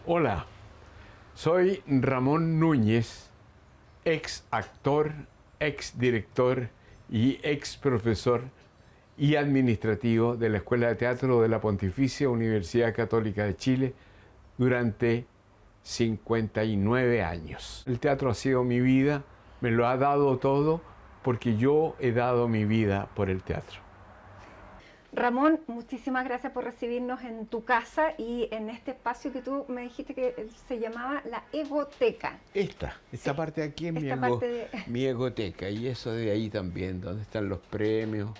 Hola, soy Ramón Núñez, ex actor, ex director y ex profesor y administrativo de la Escuela de Teatro de la Pontificia Universidad Católica de Chile durante 59 años. El teatro ha sido mi vida, me lo ha dado todo porque yo he dado mi vida por el teatro. Ramón, muchísimas gracias por recibirnos en tu casa y en este espacio que tú me dijiste que se llamaba la Egoteca. Esta Sí, parte de aquí es esta parte de... mi egoteca, y eso de ahí también, donde están los premios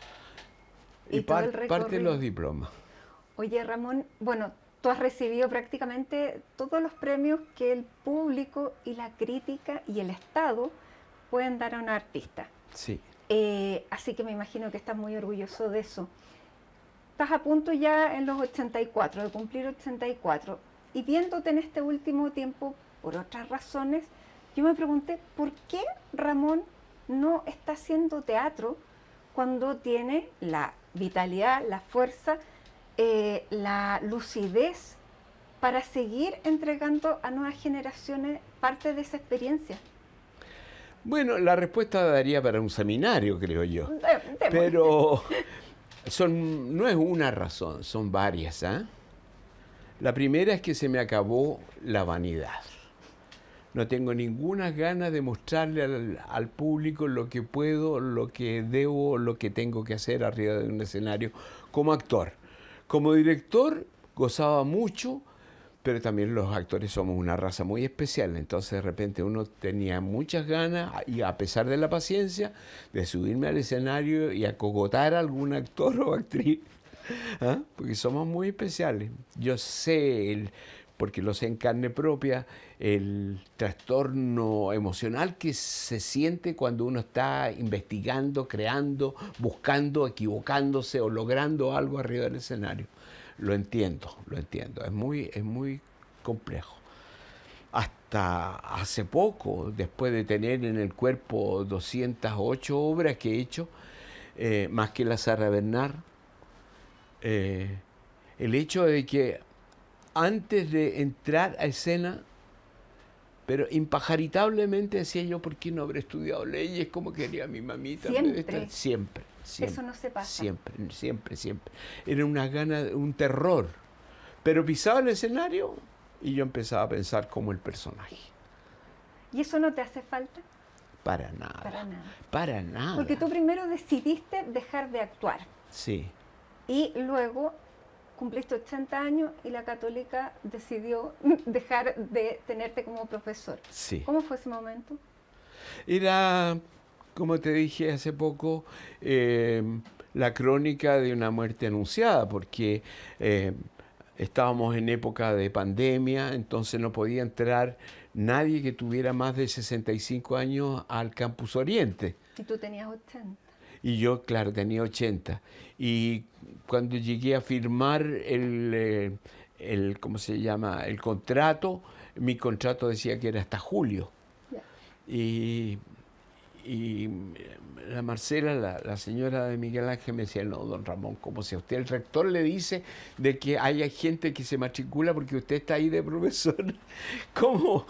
y y todo el parte de los recorrido. diplomas. Oye, Ramón, bueno, tú has recibido prácticamente todos los premios que el público y la crítica y el Estado pueden dar a un artista. Sí. Así que me imagino que estás muy orgulloso de eso. Estás a punto ya en los 84, de cumplir 84, y viéndote en este último tiempo por otras razones, yo me pregunté por qué Ramón no está haciendo teatro cuando tiene la vitalidad, la fuerza, la lucidez para seguir entregando a nuevas generaciones parte de esa experiencia. Bueno, la respuesta daría para un seminario, creo yo. Démosle. Pero no es una razón, son varias. La primera es que se me acabó la vanidad. No tengo ninguna ganas de mostrarle al público lo que puedo, lo que debo, lo que tengo que hacer arriba de un escenario como actor. Como director gozaba mucho, pero también los actores somos una raza muy especial, entonces de repente uno tenía muchas ganas, y a pesar de la paciencia, de subirme al escenario y acogotar a algún actor o actriz, porque somos muy especiales. Yo sé, porque lo sé en carne propia, el trastorno emocional que se siente cuando uno está investigando, creando, buscando, equivocándose o logrando algo arriba del escenario. Lo entiendo. Es muy complejo. Hasta hace poco, después de tener en el cuerpo 208 obras que he hecho, más que la Sara Bernard, el hecho de que antes de entrar a escena, pero impajaritablemente decía yo, ¿por qué no habré estudiado leyes como quería mi mamita? Siempre. Eso no se pasa. Siempre. Era una gana, un terror. Pero pisaba el escenario y yo empezaba a pensar como el personaje. ¿Y eso no te hace falta? Para nada. Para nada. Para nada. Porque tú primero decidiste dejar de actuar. Sí. Y luego cumpliste 80 años y la Católica decidió dejar de tenerte como profesor. Sí. ¿Cómo fue ese momento? Era, como te dije hace poco, la crónica de una muerte anunciada, porque estábamos en época de pandemia, entonces no podía entrar nadie que tuviera más de 65 años al Campus Oriente. Y tú tenías 80. Y yo, claro, tenía 80. Y cuando llegué a firmar ¿cómo se llama? El contrato, mi contrato decía que era hasta julio. Yeah. Y la Marcela, la señora de Miguel Ángel, me decía, no, don Ramón, como si a usted el rector le dice de que hay gente que se matricula porque usted está ahí de profesor, ¿cómo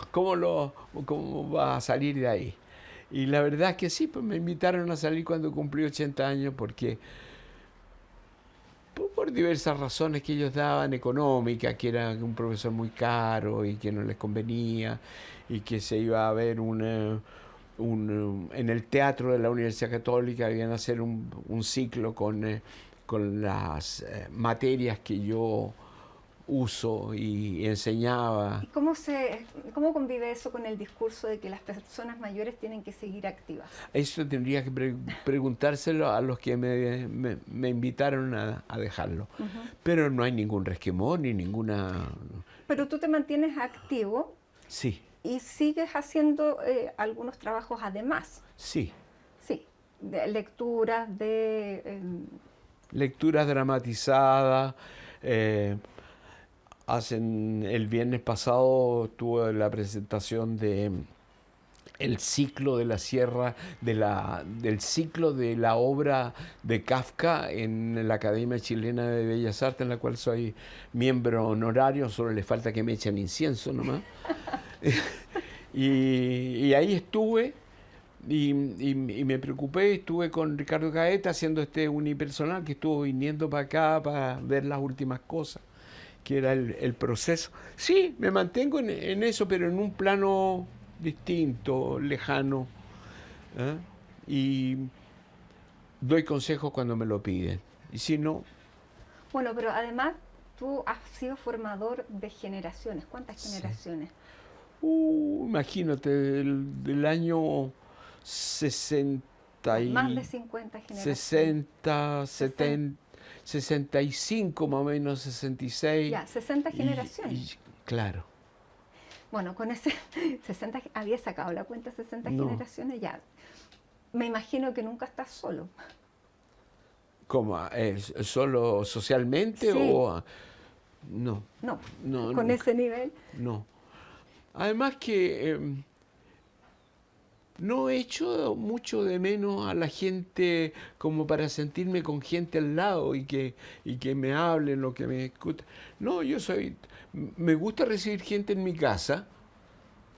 va a salir de ahí? Y la verdad es que sí, pues me invitaron a salir cuando cumplí 80 años porque por diversas razones que ellos daban, económicas, que era un profesor muy caro y que no les convenía, y que se iba a ver en el teatro de la Universidad Católica, iban a hacer un ciclo con las materias que yo uso y enseñaba. ¿Y cómo convive eso con el discurso de que las personas mayores tienen que seguir activas? Eso tendría que preguntárselo a los que me invitaron a dejarlo. Pero no hay ningún resquemor ni ninguna... Pero tú te mantienes activo. Sí. Y sigues haciendo algunos trabajos además. Sí. Sí, de lecturas, lecturas dramatizadas. El viernes pasado tuve la presentación de el ciclo de la sierra, del ciclo de la obra de Kafka en la Academia Chilena de Bellas Artes, en la cual soy miembro honorario, solo le falta que me echen incienso nomás. Y ahí estuve y me preocupé, estuve con Ricardo Gaeta haciendo este unipersonal que estuvo viniendo para acá para ver las últimas cosas, que era el proceso. Sí, me mantengo en eso, pero en un plano distinto, lejano, ¿eh? Y doy consejos cuando me lo piden. Y si no... Bueno, pero además tú has sido formador de generaciones. ¿Cuántas generaciones? Imagínate, del año 60 y... Más de 50 generaciones. 60, 70, 65 más o menos, 66. Ya, 60 generaciones. Claro. Bueno, con ese 60, había sacado la cuenta 60 No. generaciones ya. Me imagino que nunca estás solo. ¿Cómo? ¿Solo socialmente Sí. o...? No. No, No, con nunca. ese nivel. No. Además que no echo mucho de menos a la gente como para sentirme con gente al lado y que me hablen o que me escuchen. No, me gusta recibir gente en mi casa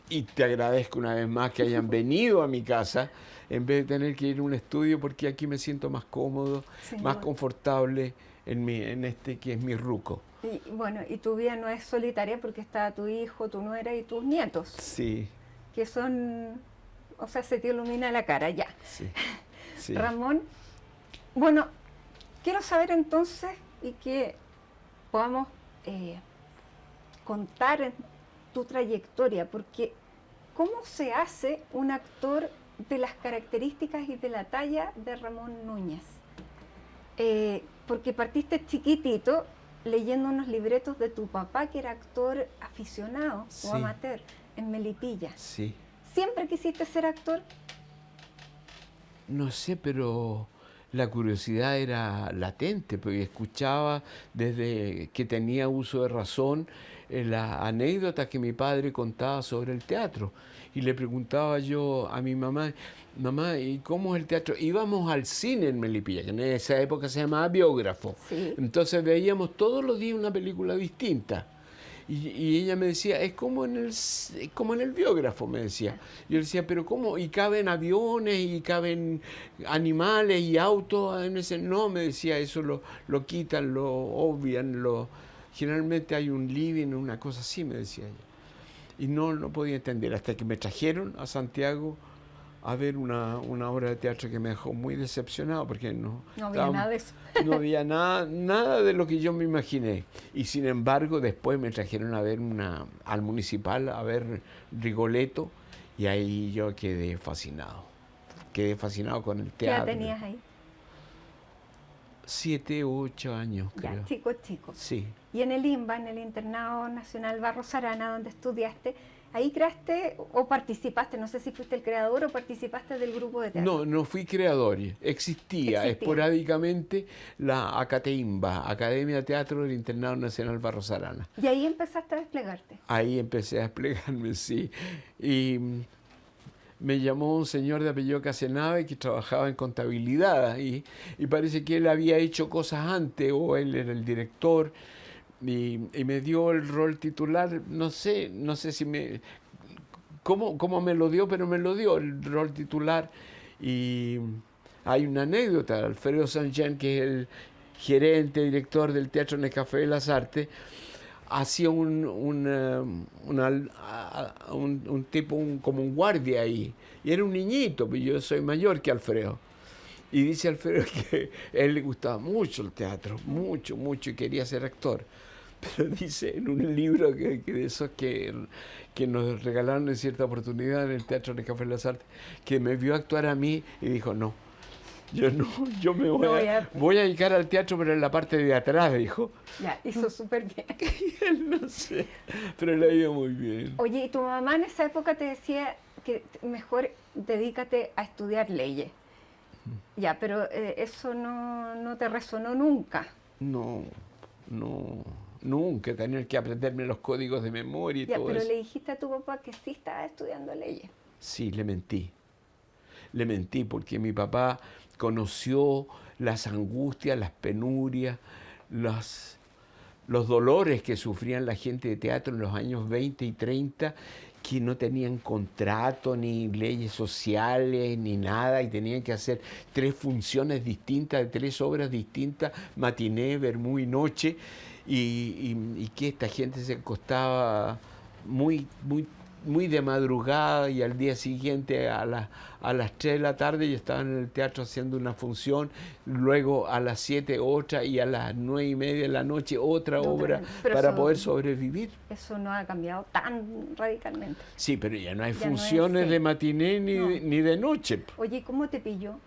y te agradezco una vez más que hayan venido a mi casa en vez de tener que ir a un estudio porque aquí me siento más cómodo, Sin más duda. confortable en este que es mi ruco. Y bueno, y tu vida no es solitaria porque está tu hijo, tu nuera y tus nietos, Sí, que son, o sea, se te ilumina la cara ya. sí, sí. Ramón, bueno, quiero saber entonces y que podamos contar tu trayectoria, porque ¿cómo se hace un actor de las características y de la talla de Ramón Núñez? Porque partiste chiquitito leyendo unos libretos de tu papá, que era actor aficionado Sí. o amateur en Melipilla. Sí. ¿Siempre quisiste ser actor? No sé, pero la curiosidad era latente, porque escuchaba desde que tenía uso de razón la anécdota que mi padre contaba sobre el teatro. Y le preguntaba yo a mi mamá, mamá, ¿y cómo es el teatro? Íbamos al cine en Melipilla, que en esa época se llamaba Biógrafo. Sí. Entonces veíamos todos los días una película distinta. Y ella me decía, es como en el Biógrafo, me decía. Yo le decía, pero ¿cómo? ¿Y caben aviones y caben animales y autos en ese? No, me decía, eso lo quitan, lo obvian, generalmente hay un living, una cosa así, me decía ella. Y no podía entender, hasta que me trajeron a Santiago a ver una obra de teatro que me dejó muy decepcionado, porque No había nada de eso. no había nada de lo que yo me imaginé. Y sin embargo, después me trajeron a ver al municipal, a ver Rigoletto, y ahí yo quedé fascinado. Quedé fascinado con el ¿Qué edad teatro. tenías ahí? 7 u 8 años, Ya, creo. chico. Sí. Y en el INBA, en el Internado Nacional Barros Arana, donde estudiaste, ¿ahí creaste o participaste? No sé si fuiste el creador o participaste del grupo de teatro. No fui creador. Existía esporádicamente la ACATEIMBA, Academia de Teatro del Internado Nacional Barros Arana. Y ahí empezaste a desplegarte. Ahí empecé a desplegarme, sí. Y me llamó un señor de apellido Casenave que trabajaba en contabilidad y parece que él había hecho cosas antes o él era el director y me dio el rol titular. No sé si cómo me lo dio, pero me lo dio el rol titular. Y hay una anécdota, Alfredo Sanchén, que es el gerente, director del Teatro Nescafé de las Artes, hacía un tipo, como un guardia ahí. Y era un niñito, pues yo soy mayor que Alfredo. Y dice Alfredo que a él le gustaba mucho el teatro, mucho, y quería ser actor. Pero dice en un libro que de esos que nos regalaron en cierta oportunidad en el Teatro Nescafé de las Artes, que me vio actuar a mí y dijo, no, yo me voy a dedicar al teatro, pero en la parte de atrás, dijo. Ya, hizo súper bien. No sé, pero le ha ido muy bien. Oye, ¿y tu mamá en esa época te decía que mejor dedícate a estudiar leyes? Ya, pero eso no te resonó nunca. No, nunca tener que aprenderme los códigos de memoria y Ya, todo pero eso. le dijiste a tu papá que sí estaba estudiando leyes. Sí, le mentí. Le mentí porque mi papá conoció las angustias, las penurias, los dolores que sufrían la gente de teatro en los años 20 y 30, que no tenían contrato, ni leyes sociales, ni nada, y tenían que hacer 3 funciones distintas, de 3 obras distintas, matiné, vermú y noche, y que esta gente se acostaba muy de madrugada y al día siguiente a las 3 de la tarde ya estaban en el teatro haciendo una función, luego a las 7 otra y a las 9:30 de la noche otra obra para poder sobrevivir. Eso no ha cambiado tan radicalmente. Sí, pero ya no hay Ya funciones de matiné ni de noche. Oye, ¿cómo te pilló?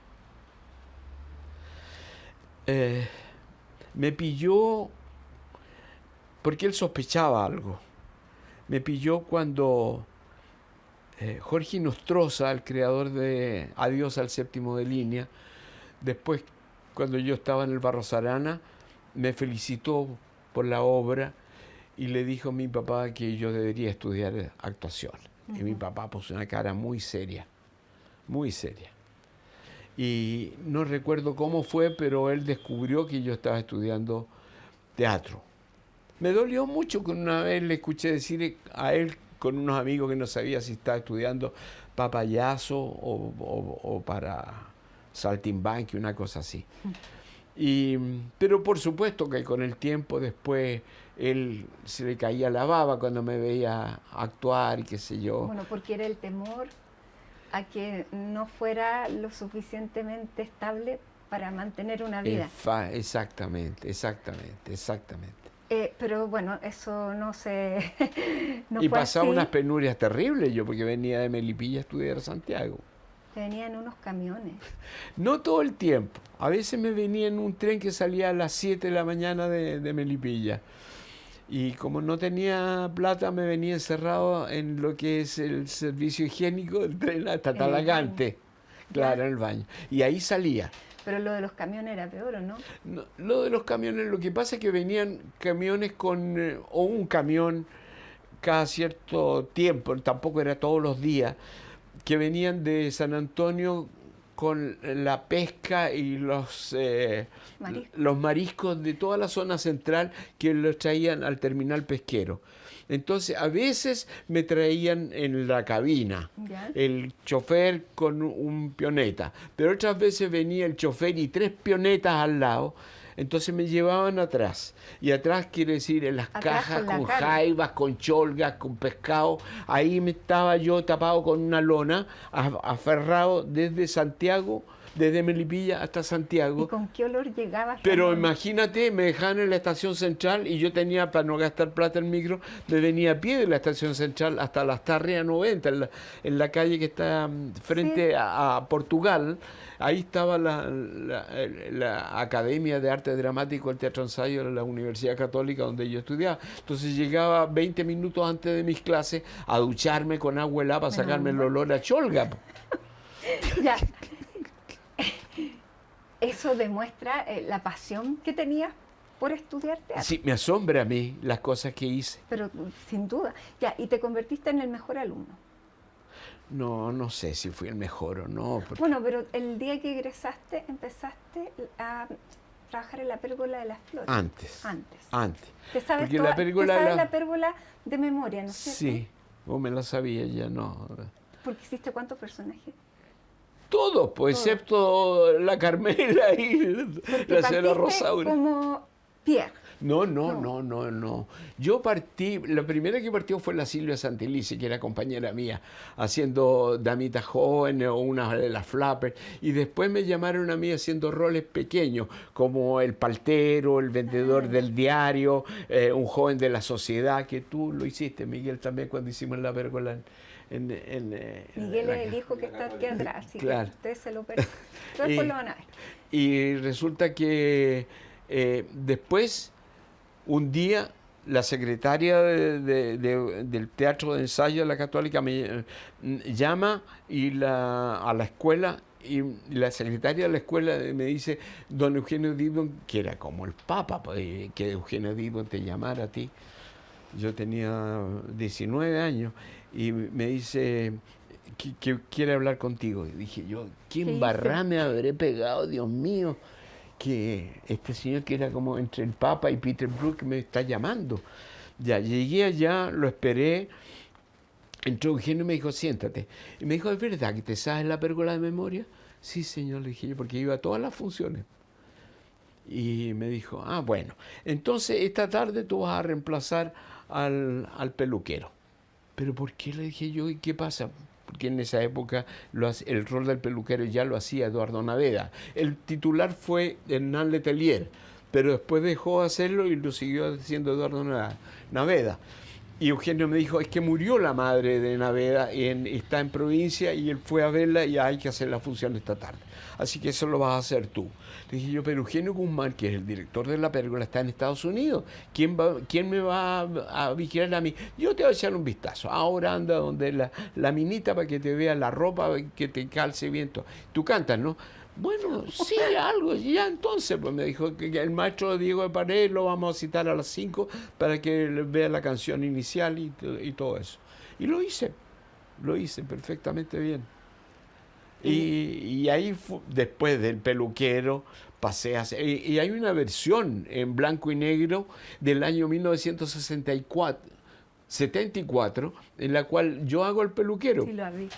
Me pilló porque él sospechaba algo. Me pilló cuando Jorge Nostroza, el creador de Adiós al séptimo de línea, después, cuando yo estaba en el Barros Arana, me felicitó por la obra y le dijo a mi papá que yo debería estudiar actuación. Y mi papá puso una cara muy seria, muy seria. Y no recuerdo cómo fue, pero él descubrió que yo estaba estudiando teatro. Me dolió mucho que una vez le escuché decir a él con unos amigos que no sabía si estaba estudiando para payaso o para saltimbanqui, una cosa así. Pero por supuesto que con el tiempo después él se le caía la baba cuando me veía actuar y qué sé yo. Bueno, porque era el temor a que no fuera lo suficientemente estable para mantener una vida. Exactamente. Pero bueno, eso no se... no y fue pasaba así. unas penurias terribles yo, porque venía de Melipilla a estudiar a Santiago. Venían unos camiones. No todo el tiempo. A veces me venía en un tren que salía a las 7 de la mañana de Melipilla. Y como no tenía plata, me venía encerrado en lo que es el servicio higiénico del tren hasta Talagante. Claro, en el baño. Y ahí salía. Pero lo de los camiones era peor, ¿o no? No, lo de los camiones, lo que pasa es que venían camiones o un camión cada cierto tiempo, tampoco era todos los días, que venían de San Antonio con la pesca y los mariscos de toda la zona central que los traían al terminal pesquero. Entonces, a veces me traían en la cabina, ¿Ya? el chofer con un pioneta, pero otras veces venía el chofer y 3 pionetas al lado, entonces me llevaban atrás. Y atrás quiere decir en las cajas con jaivas, con cholgas, con pescado. Ahí me estaba yo tapado con una lona, aferrado desde Santiago, desde Melipilla hasta Santiago. ¿Y con qué olor llegabas? Pero imagínate, me dejaban en la estación central y yo tenía, para no gastar plata en micro, me venía a pie de la estación central hasta las Tarrias 90, en la calle que está frente a Portugal. Ahí estaba la Academia de Arte Dramático del Teatro Ensayo de la Universidad Católica donde yo estudiaba. Entonces llegaba 20 minutos antes de mis clases a ducharme con agua helada para sacarme el olor a cholga. Ya. Eso demuestra la pasión que tenías por estudiar teatro. Sí, me asombra a mí las cosas que hice. Pero sin duda. Ya, y te convertiste en el mejor alumno. No sé si fui el mejor o no. Porque... Bueno, pero el día que egresaste empezaste a trabajar en la Pérgola de las Flores. Antes. ¿Te sabes, la Pérgola de memoria, no es cierto? Sí, vos me la sabías ya, no. Porque hiciste ¿cuántos personajes? Todos, pues, excepto la Carmela y la señora Rosaura. Como Pierre. No. Yo partí, la primera que partió fue la Silvia Santelice, que era compañera mía, haciendo damitas jóvenes o una de las flappers. Y después me llamaron a mí haciendo roles pequeños, como el paltero, el vendedor del diario, un joven de la sociedad, que tú lo hiciste, Miguel, también cuando hicimos la Pérgola. Miguel es el hijo que está aquí atrás, así claro. Que ustedes se lo perdieron. Después lo van a ver. Y resulta que después, un día, la secretaria del Teatro de Ensayo de la Católica me llama a la escuela, y la secretaria de la escuela me dice, don Eugenio Didon, que era como el Papa, que Eugenio Didon te llamara a ti. Yo tenía 19 años y me dice, que quiere hablar contigo. Y dije yo, ¿qué ¿Qué embarrada hice? me habré pegado, Dios mío? Que este señor que era como entre el Papa y Peter Brook me está llamando. Ya, llegué allá, lo esperé. Entró Eugenio y me dijo, siéntate. Y me dijo, ¿es verdad que te sabes la pérgola de memoria? Sí, señor, le dije yo, porque iba a todas las funciones. Y me dijo, ah, bueno, entonces esta tarde tú vas a reemplazar al peluquero. ¿Pero por qué? Le dije yo, ¿y qué pasa? Porque en esa época el rol del peluquero ya lo hacía Eduardo Naveda. El titular fue Hernán Letelier, pero después dejó de hacerlo y lo siguió haciendo Eduardo Naveda. Y Eugenio me dijo, es que murió la madre de Naveda, está en provincia y él fue a verla y hay que hacer la función esta tarde. Así que eso lo vas a hacer tú. Le dije yo, pero Eugenio Guzmán, que es el director de la pérgola, está en Estados Unidos. ¿Quién me va a vigilar a mí? Yo te voy a echar un vistazo. Ahora anda donde la minita para que te vea la ropa, que te calce bien todo. Tú cantas, ¿no? Bueno, sí, algo. Ya entonces, pues me dijo que el maestro Diego de Paredes lo vamos a citar a las 5 para que vea la canción inicial y todo eso. Y lo hice perfectamente bien. Y ahí, después del peluquero, pasé a hacer... Y hay una versión en blanco y negro del año 1974, en la cual yo hago el peluquero. Sí, lo vi.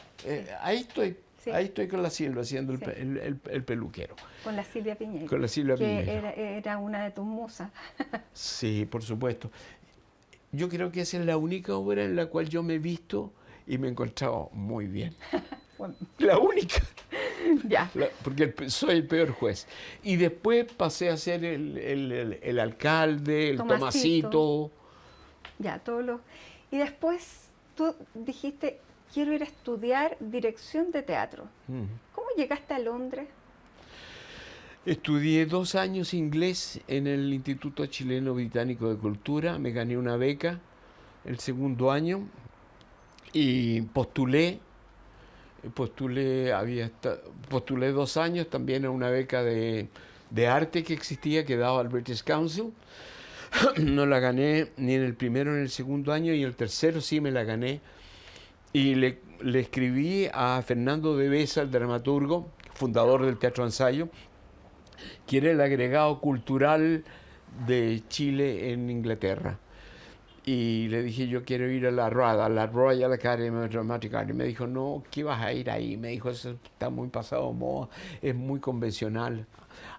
Ahí estoy. Sí. Ahí estoy con la Silvia haciendo Sí. el peluquero. Con la Silvia Piñeiro. Con la Silvia que Piñeiro. era una de tus musas. Sí, por supuesto. Yo creo que esa es la única obra en la cual yo me he visto y me he encontrado muy bien. Bueno, La única. ya. Porque soy el peor juez. Y después pasé a ser el alcalde, el Tomasito. Ya, todos los... Y después tú dijiste, quiero ir a estudiar dirección de teatro. ¿Cómo llegaste a Londres? Estudié 2 años inglés en el Instituto Chileno Británico de Cultura. Me gané una beca el segundo año y postulé 2 años también a una beca de arte que existía, que daba al British Council. No la gané ni en el primero ni en el segundo año, y en el tercero sí me la gané. Y le escribí a Fernando de Besa, el dramaturgo, fundador del Teatro Ensayo, que era el agregado cultural de Chile en Inglaterra. Y le dije, yo quiero ir a la RADA, la Royal Academy of Dramatic Art. Y me dijo, no, ¿qué vas a ir ahí? Me dijo, eso está muy pasado de moda, es muy convencional.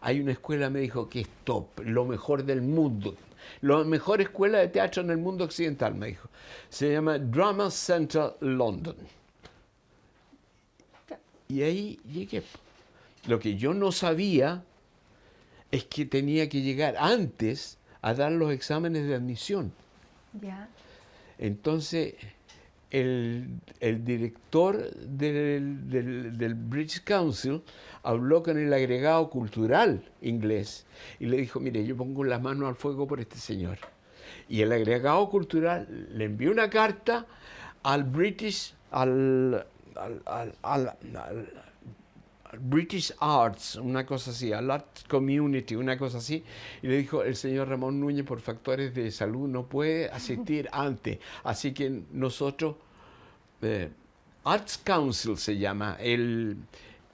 Hay una escuela, me dijo, que es top, lo mejor del mundo. La mejor escuela de teatro en el mundo occidental, me dijo. Se llama Drama Centre London. Y ahí llegué. Lo que yo no sabía es que tenía que llegar antes a dar los exámenes de admisión. Ya. Entonces, el director del British Council habló con el agregado cultural inglés y le dijo, mire, yo pongo las manos al fuego por este señor. Y el agregado cultural le envió una carta al British Arts, una cosa así, al Art Community, una cosa así, y le dijo, el señor Ramón Núñez por factores de salud no puede asistir antes, así que nosotros, Arts Council se llama,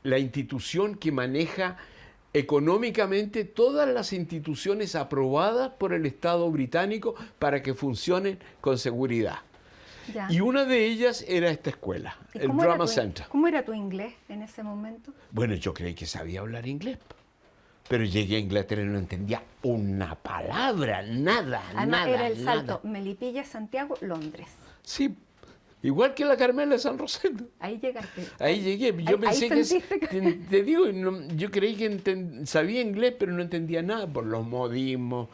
la institución que maneja económicamente todas las instituciones aprobadas por el Estado británico para que funcionen con seguridad. Ya. Y una de ellas era esta escuela, el Drama Center. ¿Cómo era tu inglés en ese momento? Bueno, yo creí que sabía hablar inglés, pero llegué a Inglaterra y no entendía una palabra, nada, Además, nada. era el salto, nada. Melipilla, Santiago, Londres. Sí, igual que la Carmela de San Rosendo. Ahí llegaste. Ahí llegué, yo pensé ahí que, sentiste te digo, yo creí que sabía inglés, pero no entendía nada por los modismos.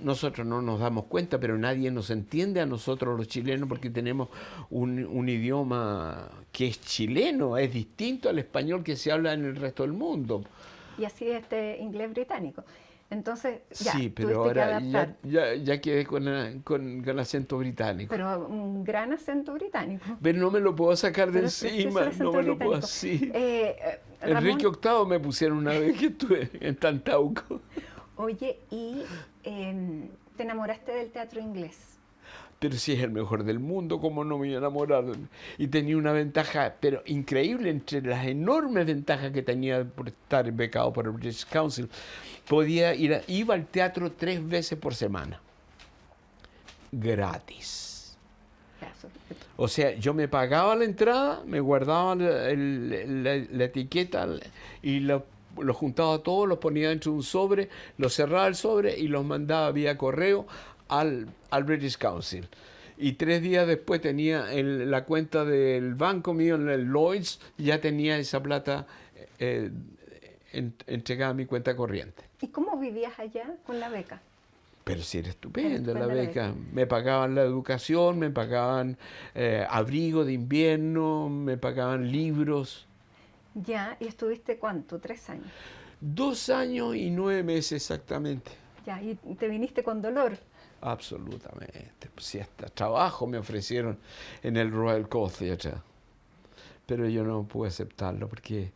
Nosotros no nos damos cuenta, pero nadie nos entiende a nosotros los chilenos porque tenemos un idioma que es chileno, es distinto al español que se habla en el resto del mundo. Y así este inglés británico. Entonces, ya, Sí, pero tuviste que ahora adaptar. ya quedé con acento británico. Pero un gran acento británico. Pero no me lo puedo sacar de Pero es precioso encima, el acento no me lo puedo británico. así. Ramón, Enrique VIII me pusieron una vez que estuve en Tantauco. oye, ¿y te enamoraste del teatro inglés? pero si es el mejor del mundo, ¿cómo no me voy a enamorar? Y tenía una ventaja, pero increíble, entre las enormes ventajas que tenía por estar becado por el British Council. Iba al teatro 3 veces por semana, gratis. O sea, yo me pagaba la entrada, me guardaba la etiqueta y lo juntaba todo, los ponía dentro de un sobre, los cerraba el sobre y los mandaba vía correo al British Council. Y 3 días después tenía la cuenta del banco mío en el Lloyds, ya tenía esa plata entregada a mi cuenta corriente. ¿Y cómo vivías allá con la beca? Pero sí, era estupenda la beca. Me pagaban la educación, me pagaban abrigo de invierno, me pagaban libros. Ya, ¿y estuviste cuánto? 3 años. 2 años y 9 meses exactamente. Ya, ¿y te viniste con dolor? Absolutamente. Pues sí, hasta trabajo me ofrecieron en el Royal Court Theatre. Pero yo no pude aceptarlo porque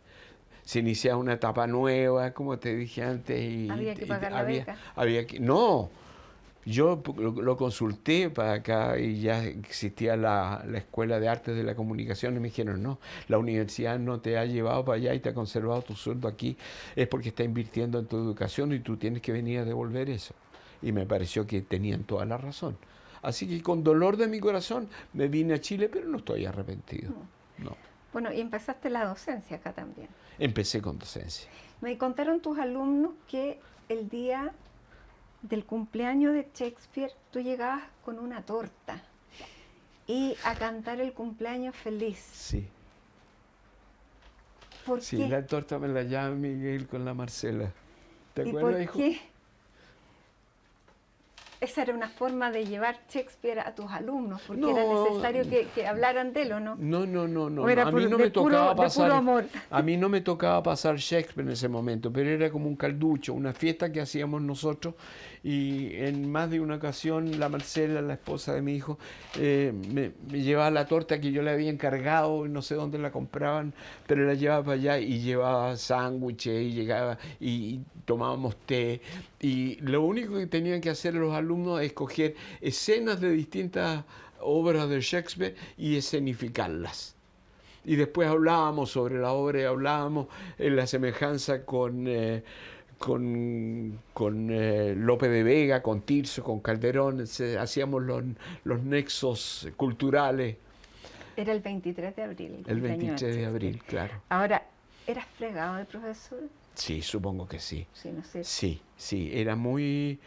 se iniciaba una etapa nueva, como te dije antes. Y había que pagar la beca. No, yo lo consulté para acá y ya existía la Escuela de Artes de la Comunicación y me dijeron, no, la universidad no te ha llevado para allá y te ha conservado tu sueldo aquí, es porque está invirtiendo en tu educación y tú tienes que venir a devolver eso. Y me pareció que tenían toda la razón. Así que con dolor de mi corazón me vine a Chile, pero no estoy arrepentido. No. Bueno, y empezaste la docencia acá también. Empecé con docencia. Me contaron tus alumnos que el día del cumpleaños de Shakespeare tú llegabas con una torta y a cantar el cumpleaños feliz. Sí. ¿Por sí, qué? La torta me la llama Miguel con la Marcela. ¿Te acuerdas, hijo? ¿Por qué? Esa era una forma de llevar Shakespeare a tus alumnos, porque era necesario que hablaran de él, ¿o no? No. Era A mí no me tocaba pasar. Puro amor. A mí no me tocaba pasar Shakespeare en ese momento, pero era como un calducho, una fiesta que hacíamos nosotros. Y en más de una ocasión, la Marcela, la esposa de mi hijo, me llevaba la torta que yo le había encargado, no sé dónde la compraban, pero la llevaba para allá y llevaba sándwiches y llegaba y tomábamos té. Y lo único que tenían que hacer los alumnos es escoger escenas de distintas obras de Shakespeare y escenificarlas. Y después hablábamos sobre la obra y hablábamos en la semejanza con Lope de Vega, con Tirso, con Calderón. Hacíamos los nexos culturales. Era el 23 de abril. El 23 de abril, claro. Ahora, ¿eras fregado de profesor? Sí, supongo que sí. Sí, no sé. Sí, era muy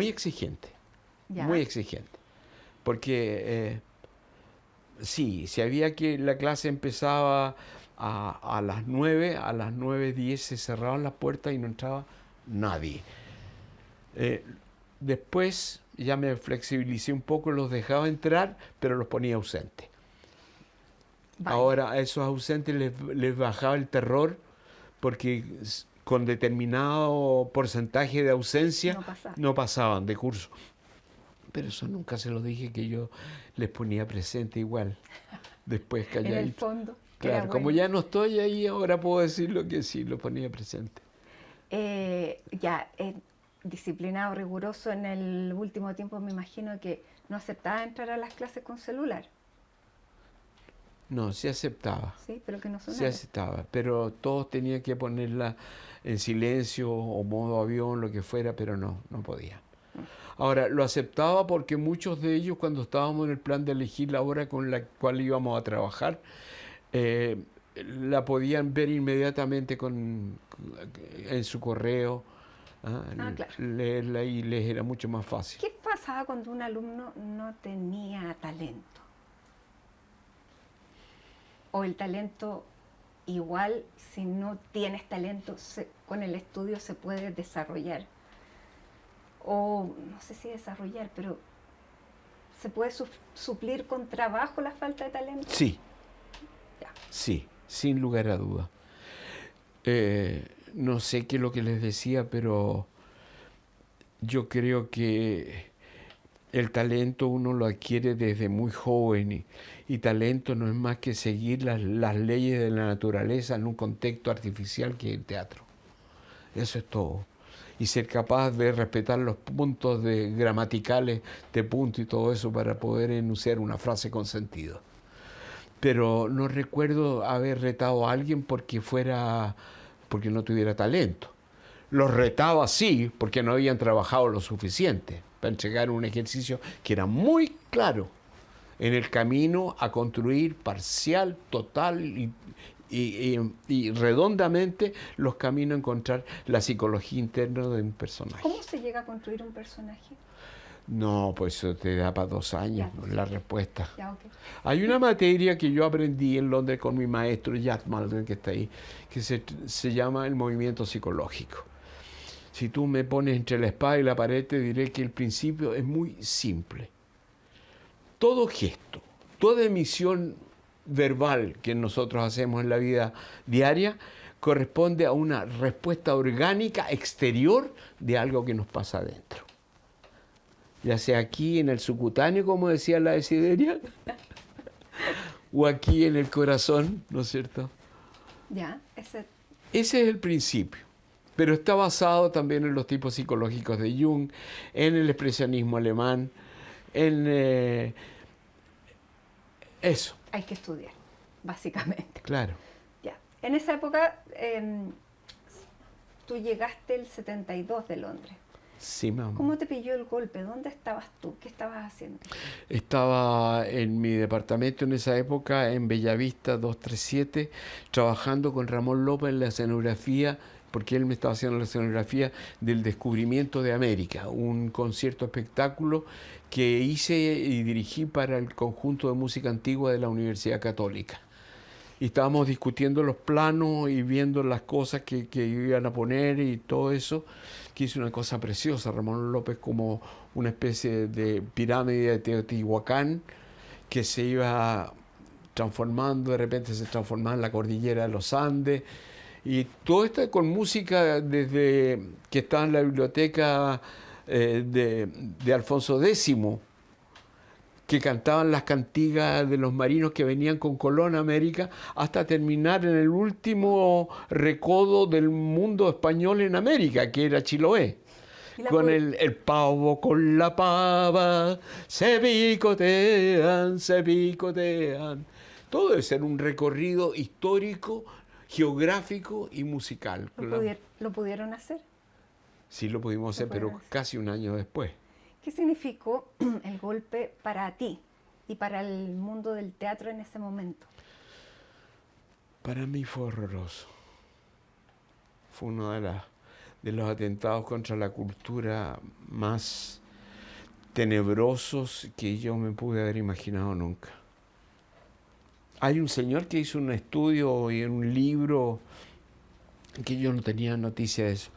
exigente. Ya. Muy exigente. Porque si había que la clase empezaba a las 9, a las 9:10 se cerraban las puertas y no entraba nadie. Después ya me flexibilicé un poco, los dejaba entrar, pero los ponía ausentes. Vale. Ahora a esos ausentes les bajaba el terror porque con determinado porcentaje de ausencia no pasaban de curso. Pero eso nunca se lo dije, que yo les ponía presente igual. Después calladito. En el fondo. Claro, como ya no estoy ahí, ahora puedo decirlo que sí, lo ponía presente. Disciplinado, riguroso, en el último tiempo me imagino que no aceptaba entrar a las clases con celular. No, sí aceptaba. Sí, pero que no sonaba. Sí aceptaba, pero todos tenían que ponerla en silencio o modo avión, lo que fuera, pero no podían. Ahora, lo aceptaba porque muchos de ellos, cuando estábamos en el plan de elegir la obra con la cual íbamos a trabajar, la podían ver inmediatamente en su correo, Claro. leerla y les era mucho más fácil. ¿Qué pasaba cuando un alumno no tenía talento? O el talento, igual, si no tienes talento, con el estudio se puede desarrollar. O no sé si desarrollar, pero ¿se puede suplir con trabajo la falta de talento? Sí. Ya. Sí, sin lugar a duda. No sé qué es lo que les decía, pero yo creo que el talento uno lo adquiere desde muy joven y talento no es más que seguir las leyes de la naturaleza en un contexto artificial que es el teatro. Eso es todo. y ser capaz de respetar los puntos gramaticales de punto y todo eso para poder enunciar una frase con sentido. Pero no recuerdo haber retado a alguien porque no tuviera talento. Los retaba sí, porque no habían trabajado lo suficiente para entregar un ejercicio que era muy claro en el camino a construir parcial, total y redondamente los caminos a encontrar la psicología interna de un personaje. ¿Cómo se llega a construir un personaje? No, pues eso te da para 2 años la respuesta. Ya, okay. Hay una materia que yo aprendí en Londres con mi maestro Jack Maldon, que está ahí, que se llama el movimiento psicológico. Si tú me pones entre la espada y la pared, te diré que el principio es muy simple. Todo gesto, toda emisión verbal que nosotros hacemos en la vida diaria corresponde a una respuesta orgánica exterior de algo que nos pasa adentro. Ya sea aquí en el subcutáneo, como decía la Desideria, o aquí en el corazón, ¿no es cierto? Ya, ese es el principio. Pero está basado también en los tipos psicológicos de Jung, en el expresionismo alemán, en eso. Hay que estudiar, básicamente. Claro. Ya. En esa época, tú llegaste el 72 de Londres. Sí, mamá. ¿Cómo te pilló el golpe? ¿Dónde estabas tú? ¿Qué estabas haciendo? Estaba en mi departamento en esa época, en Bellavista 237, trabajando con Ramón López en la escenografía, porque él me estaba haciendo la escenografía del Descubrimiento de América, un concierto espectáculo que hice y dirigí para el conjunto de música antigua de la Universidad Católica. Y estábamos discutiendo los planos y viendo las cosas que iban a poner y todo eso, que hizo una cosa preciosa. Ramón López como una especie de pirámide de Teotihuacán que se iba transformando, de repente se transformaba en la cordillera de los Andes. Y todo esto con música desde que estaba en la biblioteca de Alfonso X, que cantaban las cantigas de los marinos que venían con Colón a América, hasta terminar en el último recodo del mundo español en América, que era Chiloé. Con el pavo con la pava, se picotean, se picotean. Todo eso era un recorrido histórico, geográfico y musical. ¿Lo pudieron hacer? Sí, lo pudimos hacer, pero casi un año después. ¿Qué significó el golpe para ti y para el mundo del teatro en ese momento? Para mí fue horroroso. Fue uno de los atentados contra la cultura más tenebrosos que yo me pude haber imaginado nunca. Hay un señor que hizo un estudio y un libro que yo no tenía noticia de eso,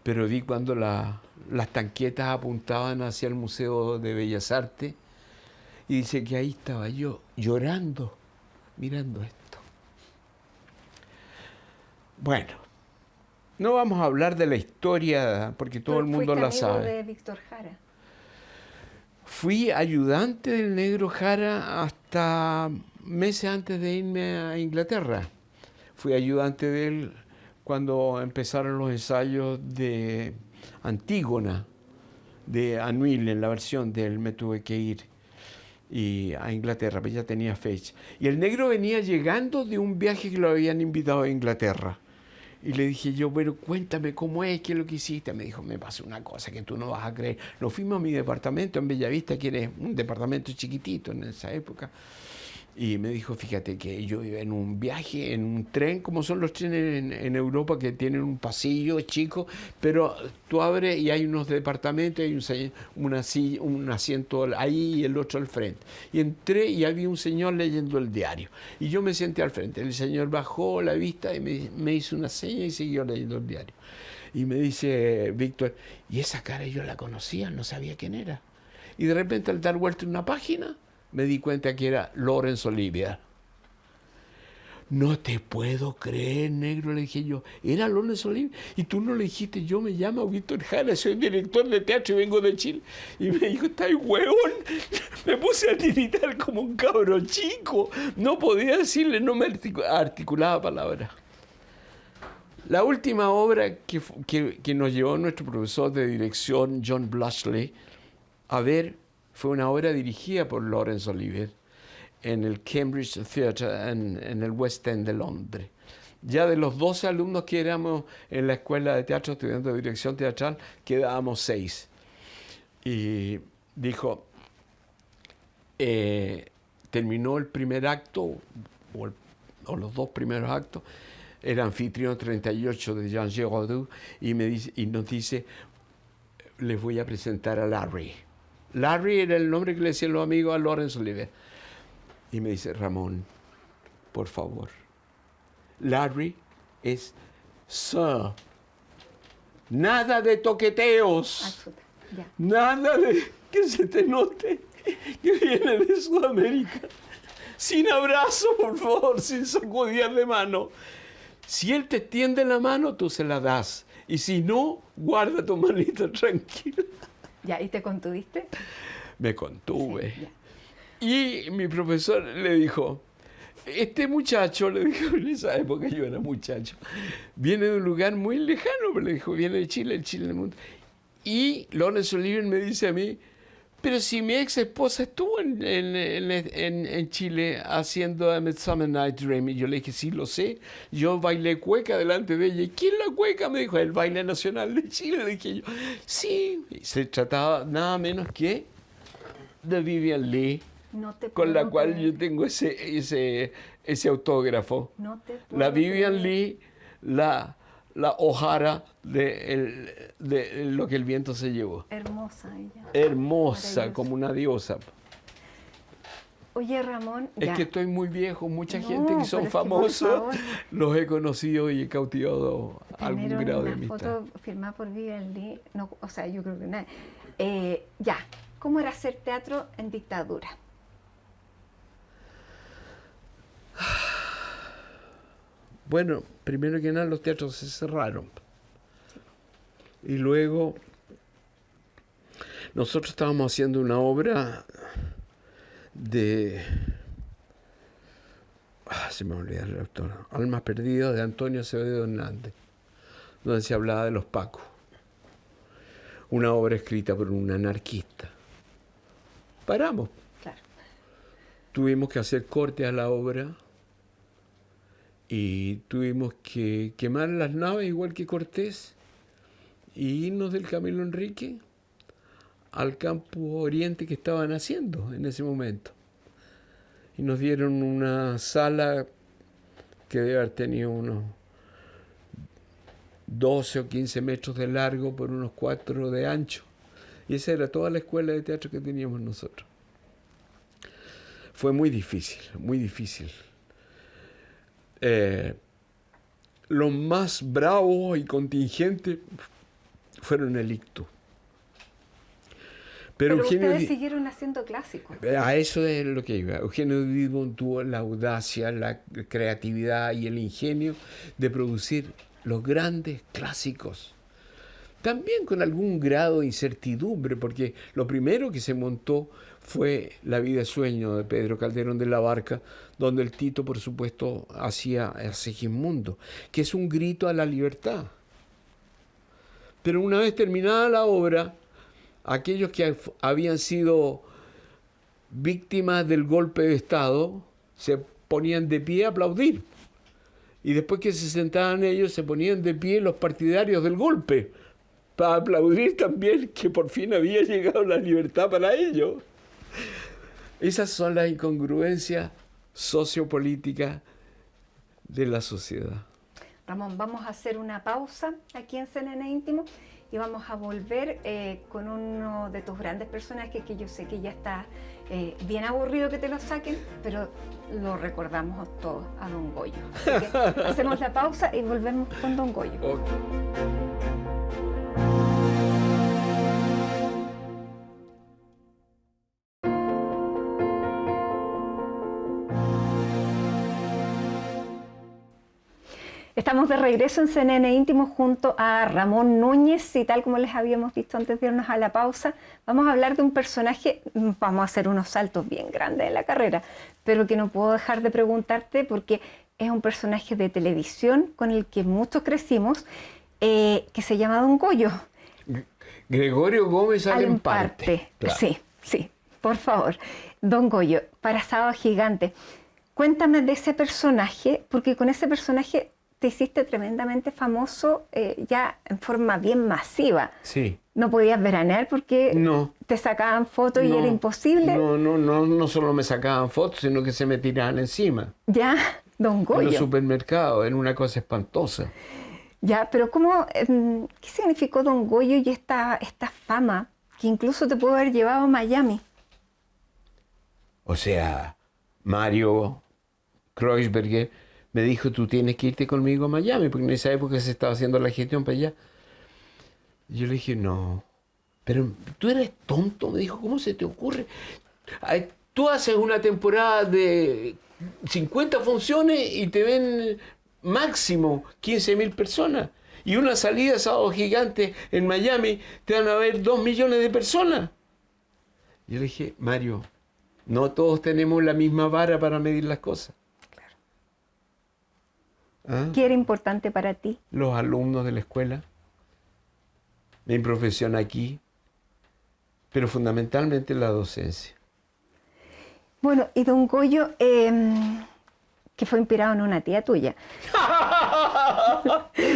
pero vi cuando las tanquetas apuntaban hacia el Museo de Bellas Artes y dice que ahí estaba yo llorando, mirando esto. Bueno, no vamos a hablar de la historia porque todo el mundo la sabe. ¿Fuiste amigo de Víctor Jara? Fui ayudante del Negro Jara hasta meses antes de irme a Inglaterra. Fui ayudante de él cuando empezaron los ensayos de Antígona, de Anuil, en la versión de él me tuve que ir a Inglaterra, pues ya tenía fecha. Y el negro venía llegando de un viaje que lo habían invitado a Inglaterra. Y le dije yo, bueno, cuéntame cómo es, qué es lo que hiciste. Me dijo, me pasó una cosa que tú no vas a creer. Nos fuimos a mi departamento en Bellavista, que era un departamento chiquitito en esa época. Y me dijo, fíjate que yo iba en un viaje, en un tren, como son los trenes en Europa, que tienen un pasillo chico, pero tú abres y hay unos departamentos, hay un asiento ahí y el otro al frente. Y entré y había un señor leyendo el diario. Y yo me senté al frente. El señor bajó la vista y me hizo una seña y siguió leyendo el diario. Y me dice, Víctor, ¿y esa cara yo la conocía? No sabía quién era. Y de repente al dar vuelta una página, me di cuenta que era Laurence Olivier. No te puedo creer, negro, le dije yo. Era Laurence Olivier. Y tú no le dijiste, yo me llamo Víctor Jara, soy director de teatro y vengo de Chile. Y me dijo, ¿estás hueón? Me puse a tiritar como un cabro chico. No podía decirle, no me articulaba palabras. La última obra que nos llevó nuestro profesor de dirección, John Blushley, a ver, fue una obra dirigida por Laurence Olivier en el Cambridge Theatre en el West End de Londres. Ya de los 12 alumnos que éramos en la escuela de teatro, estudiando de dirección teatral, quedábamos 6. Y dijo, terminó el primer acto, o los 2 primeros actos, era Anfitrión 38 de Jean Giraudoux, y nos dice, les voy a presentar a Larry. Larry era el nombre que le decían los amigos a Laurence Olivier. Y me dice, Ramón, por favor, Larry es Sir. Nada de toqueteos. Ya. Nada de que se te note que viene de Sudamérica. Sin abrazo, por favor, sin sacudir de mano. Si él te extiende la mano, tú se la das. Y si no, guarda tu manita tranquila. Ya, ¿y te contuviste? Me contuve. Sí, ya. Y mi profesor le dijo, este muchacho, le dijo, en esa época yo era muchacho, viene de un lugar muy lejano, le dijo, viene de Chile, el Chile del mundo. Y Laurence Olivier me dice a mí, pero si mi ex esposa estuvo en Chile haciendo A Midsummer Night's Dream, y yo le dije, sí, lo sé, yo bailé cueca delante de ella. ¿Y quién la cueca? Me dijo, el baile nacional de Chile. Le dije yo, sí, se trataba nada menos que de Vivian Leigh, No te con la puedo cual creer. yo tengo ese autógrafo. No te puedo La Vivian creer. Leigh, la O'Hara de lo que el viento se llevó. Hermosa ella. Hermosa, Maravillosa. como una diosa. Oye, Ramón, Es ya. que estoy muy viejo, mucha No, gente que son pero es que, por famosos, favor, los he conocido y he cautivado a algún tener grado de una amistad. foto firmada por Vivian Leigh, no, o sea, yo creo que nada. Ya, ¿cómo era hacer teatro en dictadura? Bueno, primero que nada los teatros se cerraron. Y luego nosotros estábamos haciendo una obra de... se me olvidó el autor. Almas perdidas de Antonio Acevedo Hernández, donde se hablaba de los pacos. Una obra escrita por un anarquista. Paramos. Claro. Tuvimos que hacer corte a la obra y tuvimos que quemar las naves igual que Cortés y irnos del Camilo Enrique al campo oriente que estaban haciendo en ese momento. Y nos dieron una sala que debe haber tenido unos 12 o 15 metros de largo por unos 4 de ancho. Y esa era toda la escuela de teatro que teníamos nosotros. Fue muy difícil, muy difícil. Los más bravos y contingentes fueron el ictus. Pero Eugenio ustedes siguieron haciendo clásicos. A eso es lo que iba. Eugenio Didbon tuvo la audacia, la creatividad y el ingenio de producir los grandes clásicos. También con algún grado de incertidumbre, porque lo primero que se montó fue La vida es sueño de Pedro Calderón de la Barca, donde el Tito, por supuesto, hacía a Segismundo, que es un grito a la libertad. Pero una vez terminada la obra, aquellos que habían sido víctimas del golpe de Estado se ponían de pie a aplaudir. Y después que se sentaban ellos, se ponían de pie los partidarios del golpe para aplaudir también que por fin había llegado la libertad para ellos. Esas son las incongruencias sociopolíticas de la sociedad. Ramón, vamos a hacer una pausa aquí en CNN Íntimo y vamos a volver con uno de tus grandes personajes que yo sé que ya está bien aburrido que te lo saquen, pero lo recordamos todos, a Don Goyo. Así que hacemos la pausa y volvemos con Don Goyo. Okay. Estamos de regreso en CNN Íntimo junto a Ramón Núñez y tal como les habíamos visto antes de irnos a la pausa, vamos a hablar de un personaje, vamos a hacer unos saltos bien grandes en la carrera, pero que no puedo dejar de preguntarte porque es un personaje de televisión con el que muchos crecimos, que se llama Don Goyo. Gregorio Gómez Alemparte. Claro. Sí, sí, por favor. Don Goyo, para Sábado Gigante. Cuéntame de ese personaje, porque con ese personaje te hiciste tremendamente famoso ya en forma bien masiva. Sí. No podías veranear porque te sacaban fotos y era imposible. No solo me sacaban fotos, sino que se me tiraban encima. Ya, Don Goyo. En los supermercados, era una cosa espantosa. Ya, pero ¿qué significó Don Goyo y esta fama que incluso te pudo haber llevado a Miami? O sea, Mario Kreuzberger me dijo, tú tienes que irte conmigo a Miami, porque en esa época se estaba haciendo la gestión para allá. Y yo le dije, no, pero tú eres tonto, me dijo, ¿cómo se te ocurre? Ay, tú haces una temporada de 50 funciones y te ven máximo 15.000 personas. Y una salida Sábado Gigante en Miami te van a ver 2 millones de personas. Yo le dije, Mario, no todos tenemos la misma vara para medir las cosas. ¿Ah? ¿Qué era importante para ti? Los alumnos de la escuela, mi profesión aquí, pero fundamentalmente la docencia. Bueno, y Don Goyo, que fue inspirado en una tía tuya.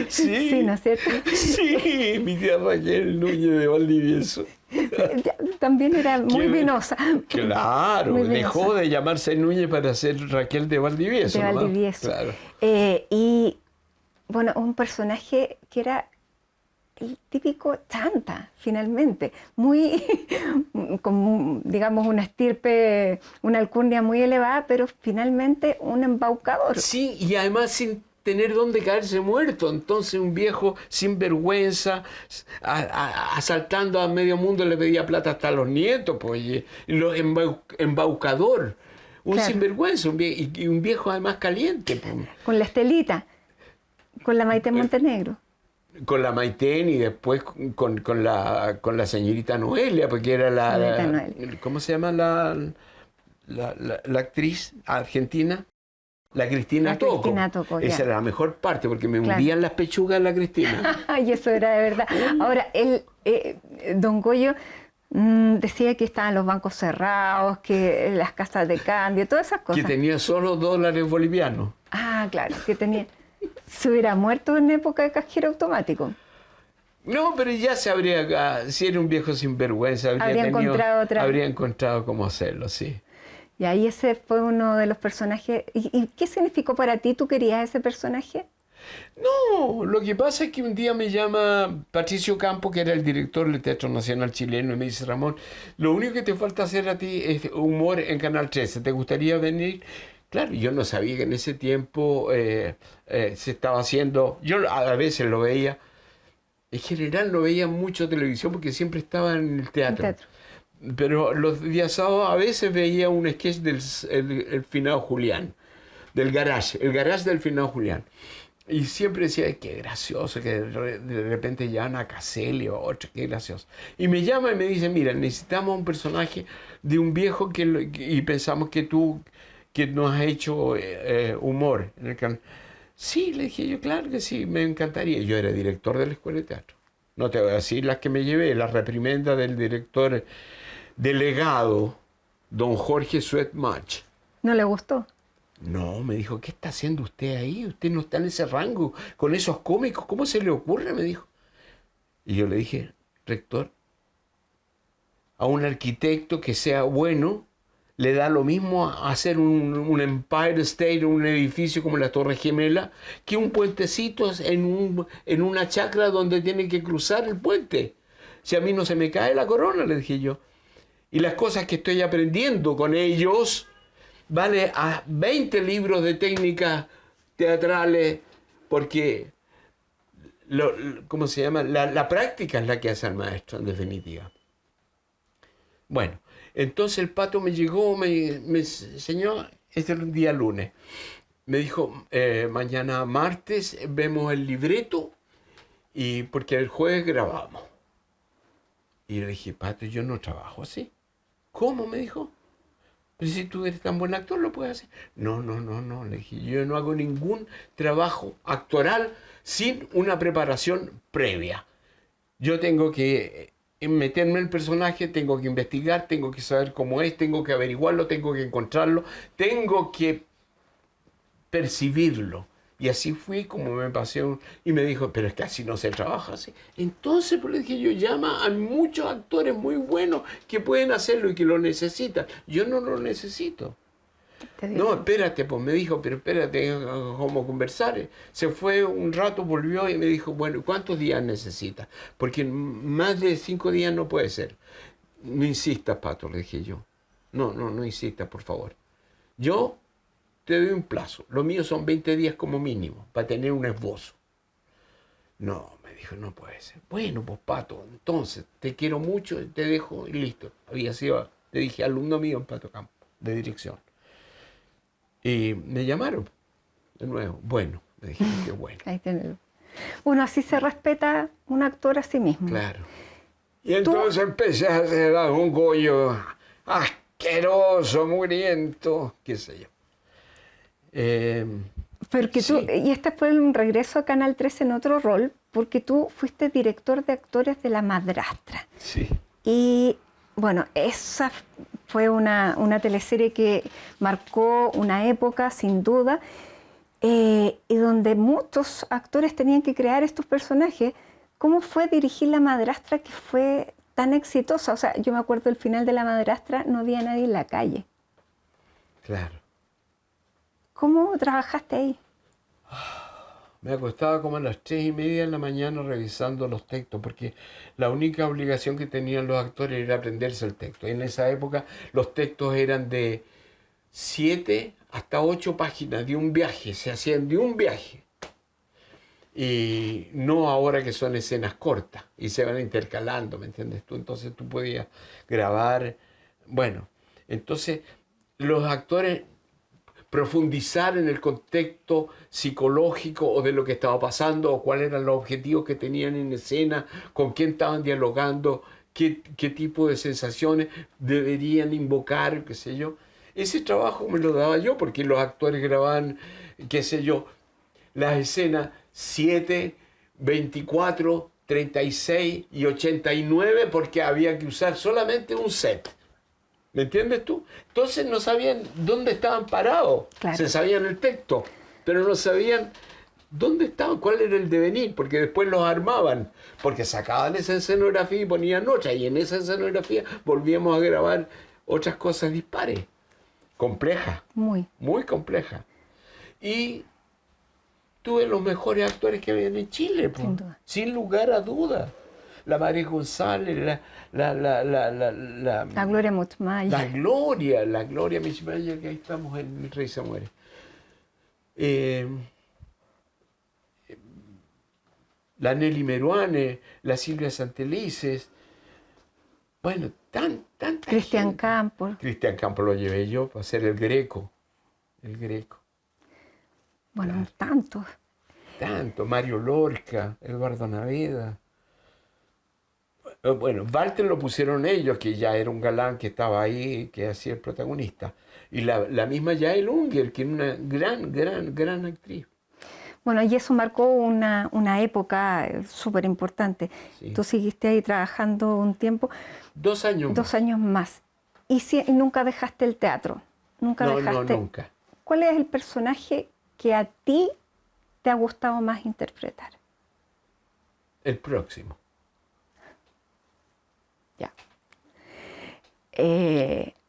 Sí, sí, ¿no es cierto? Sí, mi tía Raquel Núñez de Valdivieso. También era muy vinosa. Claro, muy dejó de llamarse Núñez para ser Raquel de Valdivieso. De Valdivieso. Claro. Y bueno, un personaje que era el típico chanta, finalmente, muy, con, digamos, una estirpe, una alcurnia muy elevada, pero finalmente un embaucador. Sí, y además sin tener dónde caerse muerto. Entonces un viejo sin vergüenza, asaltando a medio mundo, le pedía plata hasta a los nietos, pues, embaucador. Un claro. Sinvergüenza, y un viejo además caliente. Pues. Con la Estelita, con la Maite Montenegro. Con la Maitén y después con la señorita Noelia, porque era ¿cómo se llama la actriz argentina? La Cristina Tocco. Cristina Tocco, esa era la mejor parte, porque me hundían las pechugas la Cristina. Y eso era de verdad. Ahora, Don Goyo decía que estaban los bancos cerrados, que las casas de cambio, todas esas cosas. Que tenía solo $, bolivianos. Ah, claro, que tenía... ¿Se hubiera muerto en época de cajero automático? No, pero ya se habría, si era un viejo sinvergüenza, habría encontrado cómo hacerlo, sí. Y ahí ese fue uno de los personajes. ¿Y qué significó para ti? ¿Tú querías ese personaje? No, lo que pasa es que un día me llama Patricio Campo, que era el director del Teatro Nacional Chileno, y me dice, Ramón, lo único que te falta hacer a ti es humor en Canal 13. ¿Te gustaría venir? Claro, yo no sabía que en ese tiempo se estaba haciendo, yo a veces lo veía, en general no veía mucho televisión porque siempre estaba en el teatro. Pero los días sábados a veces veía un sketch del el finado Julián, del garage, el garage del finado Julián. Y siempre decía, qué gracioso, que de repente llaman a Caselli o otro, qué gracioso. Y me llama y me dice, mira, necesitamos un personaje de un viejo y pensamos que tú... que nos has hecho humor en el canal. Sí, le dije yo, claro que sí, me encantaría. Yo era director de la Escuela de Teatro. No te voy a decir las que me llevé, la reprimenda del director delegado, don Jorge Suetmach. ¿No le gustó? No, me dijo, ¿qué está haciendo usted ahí? Usted no está en ese rango, con esos cómicos, ¿cómo se le ocurre? Me dijo. Y yo le dije, rector, a un arquitecto que sea bueno, le da lo mismo hacer un Empire State, un edificio como la Torre Gemela, que un puentecito en una chacra donde tienen que cruzar el puente. Si a mí no se me cae la corona, le dije yo. Y las cosas que estoy aprendiendo con ellos vale a 20 libros de técnicas teatrales, porque, ¿cómo se llama? La práctica es la que hace al maestro, en definitiva. Bueno. Entonces el Pato me llegó, me enseñó, este era un día lunes, me dijo, mañana martes vemos el libreto, y porque el jueves grabamos. Y le dije, Pato, yo no trabajo así. ¿Cómo? Me dijo. Pero si tú eres tan buen actor, lo puedes hacer. No, no, no, no, le dije, yo no hago ningún trabajo actoral sin una preparación previa. Yo tengo que meterme en el personaje, tengo que investigar, tengo que saber cómo es, tengo que averiguarlo, tengo que encontrarlo, tengo que percibirlo. Y así fui como me pasé y me dijo, pero es que así no se trabaja así. Entonces, pues le dije, yo llama a muchos actores muy buenos que pueden hacerlo y que lo necesitan. Yo no lo necesito. No, espérate, pues me dijo, pero espérate, ¿cómo conversar? Se fue un rato, volvió y me dijo, bueno, ¿cuántos días necesitas? Porque más de 5 días no puede ser. No insistas, Pato, le dije yo. No, no, no insistas, por favor. Yo te doy un plazo. Lo mío son 20 días como mínimo, para tener un esbozo. No, me dijo, no puede ser. Bueno, pues Pato, entonces, te quiero mucho, te dejo y listo. Había sido, te dije, alumno mío en Pato Campo, de dirección. Y me llamaron de nuevo. Bueno, me dije, qué bueno. Ahí tenés. Bueno, así se respeta un actor a sí mismo. Claro. Y entonces empecé a hacer un Goyo asqueroso, mugriento, qué sé yo. Porque sí. y este fue un regreso a Canal 13 en otro rol, porque tú fuiste director de actores de La Madrastra. Sí. Y bueno, esa fue una teleserie que marcó una época, sin duda, y donde muchos actores tenían que crear estos personajes. ¿Cómo fue dirigir La Madrastra, que fue tan exitosa? O sea, yo me acuerdo del final de La Madrastra, no había nadie en la calle. Claro. ¿Cómo trabajaste ahí? Me acostaba como a las 3:30 de la mañana revisando los textos, porque la única obligación que tenían los actores era aprenderse el texto. En esa época los textos eran de 7 hasta 8 páginas de un viaje, se hacían de un viaje. Y no ahora que son escenas cortas y se van intercalando, ¿me entiendes tú? Entonces tú podías grabar. Bueno, entonces los actores profundizar en el contexto psicológico o de lo que estaba pasando o cuáles eran los objetivos que tenían en escena, con quién estaban dialogando, qué tipo de sensaciones deberían invocar, qué sé yo. Ese trabajo me lo daba yo porque los actores grababan, qué sé yo, las escenas 7, 24, 36 y 89 porque había que usar solamente un set. ¿Me entiendes tú? Entonces no sabían dónde estaban parados. Claro. Se sabían el texto, pero no sabían dónde estaban, cuál era el devenir, porque después los armaban, porque sacaban esa escenografía y ponían otra, y en esa escenografía volvíamos a grabar otras cosas dispares, complejas, muy complejas. Y tuve los mejores actores que habían en Chile, sin lugar a dudas. La María González, la Gloria Muchmaya. La Gloria Muchmaya, que ahí estamos en Mi Rey se muere. La Nelly Meruane, la Silvia Santelices. Bueno, tanta Cristian gente. Campos. Cristian Campos lo llevé yo para hacer el Greco. Bueno, claro. tantos. Tanto, Mario Lorca, Eduardo Naveda. Bueno, Walter lo pusieron ellos, que ya era un galán que estaba ahí, que hacía el protagonista. Y la misma Yael Unger, que era una gran actriz. Bueno, y eso marcó una época súper importante. Sí. Tú seguiste ahí trabajando un tiempo. 2 años más. 2 años más. Y nunca dejaste el teatro. Nunca dejaste. No, nunca. ¿Cuál es el personaje que a ti te ha gustado más interpretar? El próximo. Ya.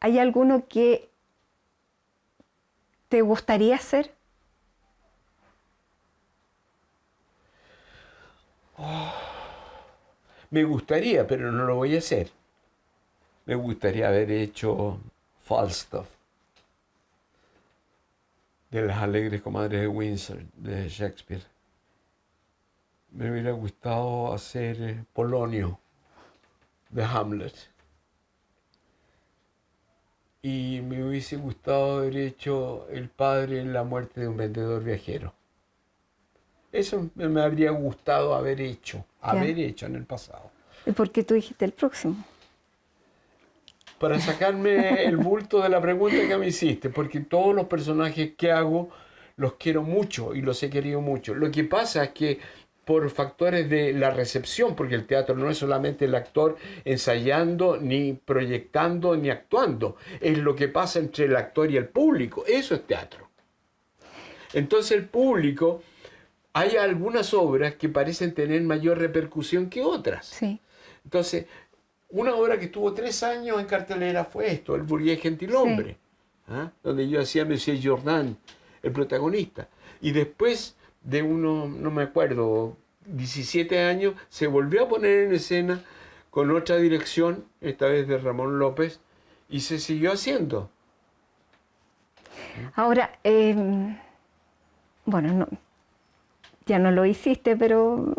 ¿Hay alguno que te gustaría hacer? Me gustaría, pero no lo voy a hacer. Me gustaría haber hecho Falstaff, de las alegres comadres de Windsor, de Shakespeare. Me hubiera gustado hacer Polonio, de Hamlet. Y me hubiese gustado haber hecho el padre en la muerte de un vendedor viajero. Eso me habría gustado haber hecho en el pasado. ¿Y por qué tú dijiste el próximo? para sacarme el bulto de la pregunta que me hiciste, porque todos los personajes que hago los quiero mucho y los he querido mucho. Lo que pasa es que por factores de la recepción, porque el teatro no es solamente el actor ensayando, ni proyectando, ni actuando, es lo que pasa entre el actor y el público, eso es teatro. Entonces el público, hay algunas obras que parecen tener mayor repercusión que otras. Sí. Entonces, una obra que estuvo 3 años en cartelera fue esto, El Bourgeois Gentilhombre, Sí. donde yo hacía Monsieur Jordan, el protagonista. Y después de no me acuerdo, 17 años, se volvió a poner en escena con otra dirección, esta vez de Ramón López, y se siguió haciendo. Ahora, bueno, no, ya no lo hiciste, pero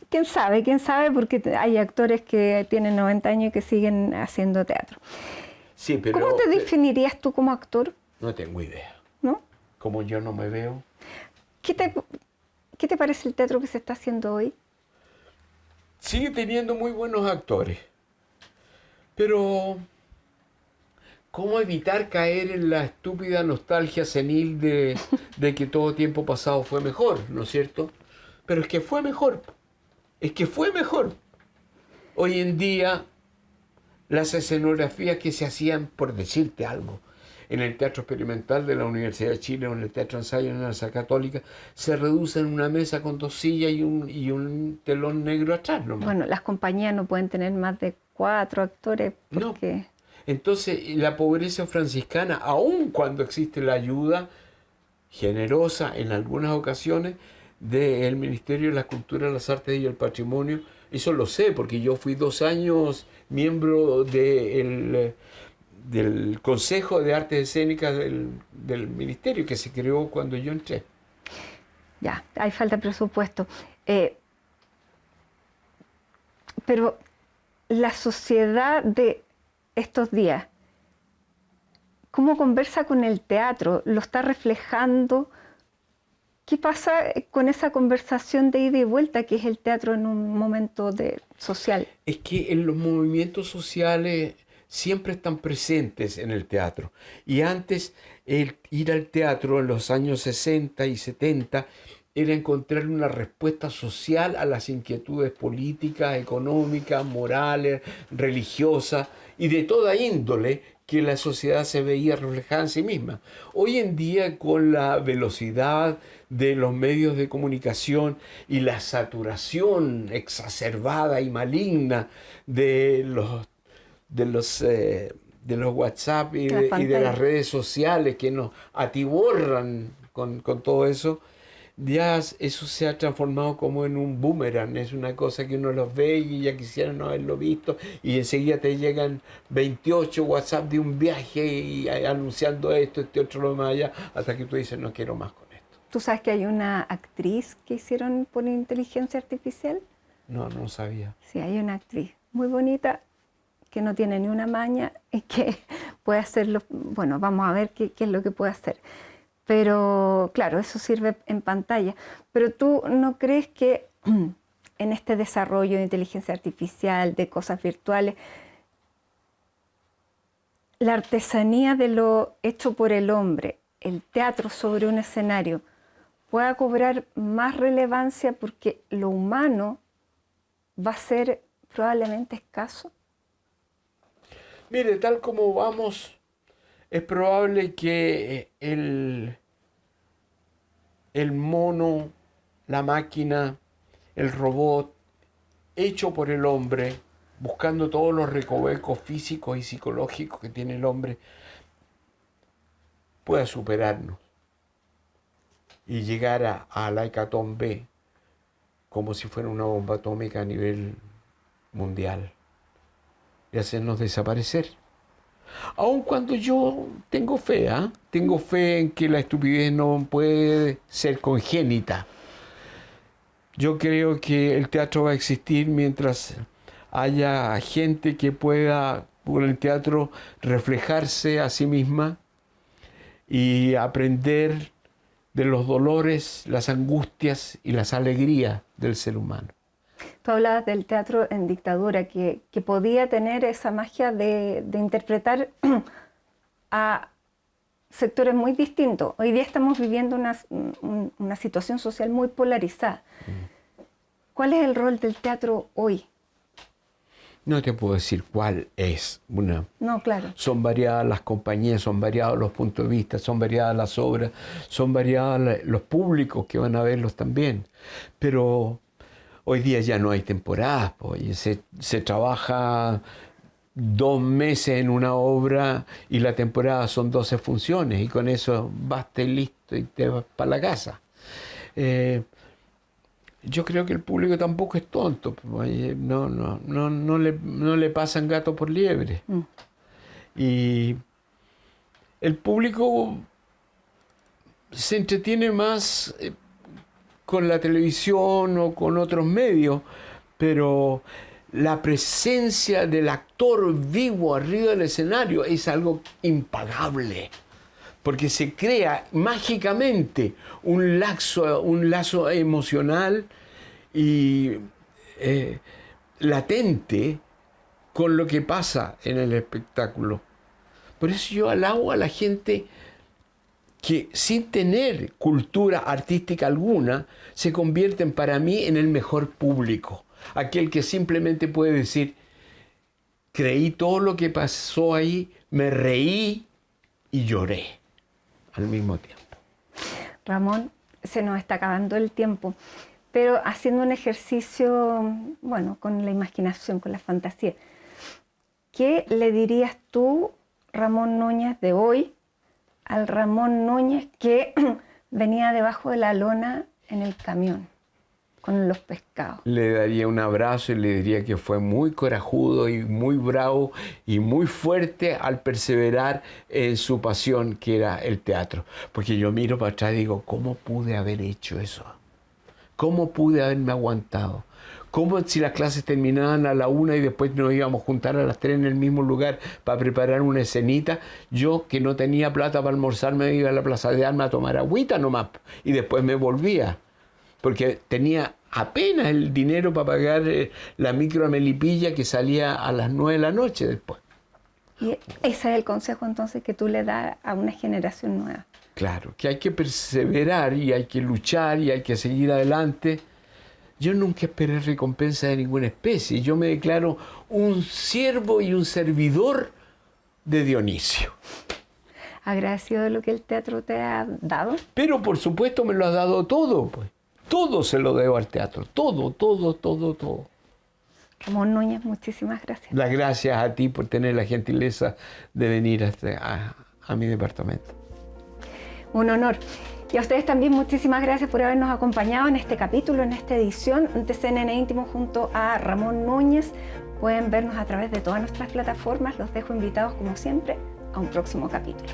quién sabe, porque hay actores que tienen 90 años y que siguen haciendo teatro. Sí, pero, ¿Cómo te definirías tú como actor? No tengo idea. ¿No? Como yo no me veo. ¿Qué te parece el teatro que se está haciendo hoy? Sigue teniendo muy buenos actores, pero ¿cómo evitar caer en la estúpida nostalgia senil de que todo tiempo pasado fue mejor, ¿no es cierto? Pero es que fue mejor, Hoy en día, las escenografías que se hacían, por decirte algo, en el Teatro Experimental de la Universidad de Chile o en el Teatro Ensayo en la Universidad Católica, se reducen en una mesa con 2 sillas y un telón negro atrás nomás. Bueno, las compañías no pueden tener más de 4 actores porque... No. Entonces, la pobreza franciscana, aun cuando existe la ayuda generosa en algunas ocasiones del Ministerio de la Cultura, las Artes y el Patrimonio, eso lo sé porque yo fui 2 años miembro del Consejo de Artes Escénicas del Ministerio, que se creó cuando yo entré. Ya, hay falta de presupuesto. Pero la sociedad de estos días, ¿cómo conversa con el teatro? ¿Lo está reflejando? ¿Qué pasa con esa conversación de ida y vuelta que es el teatro en un momento social? Es que en los movimientos sociales siempre están presentes en el teatro. Y antes, el ir al teatro en los años 60 y 70 era encontrar una respuesta social a las inquietudes políticas, económicas, morales, religiosas y de toda índole que la sociedad se veía reflejada en sí misma. Hoy en día, con la velocidad de los medios de comunicación y la saturación exacerbada y maligna de los WhatsApp y de las redes sociales que nos atiborran con todo eso, ya eso se ha transformado como en un boomerang. Es una cosa que uno los ve y ya quisiera no haberlo visto y enseguida te llegan 28 WhatsApp de un viaje y anunciando esto, este otro, lo más allá, hasta que tú dices no quiero más con esto. ¿Tú sabes que hay una actriz que hicieron por inteligencia artificial? No sabía. Sí, hay una actriz muy bonita que no tiene ni una maña y que puede hacerlo. Bueno, vamos a ver qué es lo que puede hacer. Pero claro, eso sirve en pantalla. Pero tú no crees que en este desarrollo de inteligencia artificial, de cosas virtuales, la artesanía de lo hecho por el hombre, el teatro sobre un escenario, pueda cobrar más relevancia porque lo humano va a ser probablemente escaso? Mire, tal como vamos, es probable que el mono, la máquina, el robot, hecho por el hombre, buscando todos los recovecos físicos y psicológicos que tiene el hombre, pueda superarnos y llegar a la hecatombe como si fuera una bomba atómica a nivel mundial y hacernos desaparecer. Aun cuando yo tengo fe, tengo fe en que la estupidez no puede ser congénita. Yo creo que el teatro va a existir mientras haya gente que pueda, por el teatro, reflejarse a sí misma y aprender de los dolores, las angustias y las alegrías del ser humano. Tú hablabas del teatro en dictadura, que podía tener esa magia de interpretar a sectores muy distintos. Hoy día estamos viviendo una situación social muy polarizada. ¿Cuál es el rol del teatro hoy? No te puedo decir cuál es. No, claro. Son variadas las compañías, son variados los puntos de vista, son variadas las obras, son variados los públicos que van a verlos también. Pero hoy día ya no hay temporadas, pues. Se trabaja 2 meses en una obra y la temporada son 12 funciones y con eso basta y listo y te vas para la casa. Yo creo que el público tampoco es tonto, pues. No le pasan gato por liebre. Y el público se entretiene más con la televisión o con otros medios, pero la presencia del actor vivo arriba del escenario es algo impagable, porque se crea mágicamente un lazo emocional y latente con lo que pasa en el espectáculo. Por eso yo alabo a la gente que sin tener cultura artística alguna se convierten para mí en el mejor público. Aquel que simplemente puede decir, creí todo lo que pasó ahí, me reí y lloré al mismo tiempo. Ramón, se nos está acabando el tiempo, pero haciendo un ejercicio, bueno, con la imaginación, con la fantasía, ¿qué le dirías tú, Ramón Núñez de hoy, al Ramón Núñez que venía debajo de la lona en el camión con los pescados? Le daría un abrazo y le diría que fue muy corajudo y muy bravo y muy fuerte al perseverar en su pasión, que era el teatro. Porque yo miro para atrás y digo, ¿cómo pude haber hecho eso? ¿Cómo pude haberme aguantado? ¿Cómo si las clases terminaban a la 1 y después nos íbamos a juntar a las 3 en el mismo lugar para preparar una escenita? Yo, que no tenía plata para almorzar, me iba a la Plaza de Armas a tomar agüita nomás y después me volvía, porque tenía apenas el dinero para pagar la micro a Melipilla que salía a las 9 de la noche después. Y ese es el consejo entonces que tú le das a una generación nueva. Claro, que hay que perseverar y hay que luchar y hay que seguir adelante. Yo nunca esperé recompensa de ninguna especie. Yo me declaro un siervo y un servidor de Dionisio. ¿Agradecido de lo que el teatro te ha dado? Pero por supuesto me lo ha dado todo, pues. Todo se lo debo al teatro. Todo. Ramón Núñez, muchísimas gracias. Las gracias a ti por tener la gentileza de venir a mi departamento. Un honor. Y a ustedes también muchísimas gracias por habernos acompañado en este capítulo, en esta edición de CNN Íntimo junto a Ramón Núñez. Pueden vernos a través de todas nuestras plataformas. Los dejo invitados como siempre a un próximo capítulo.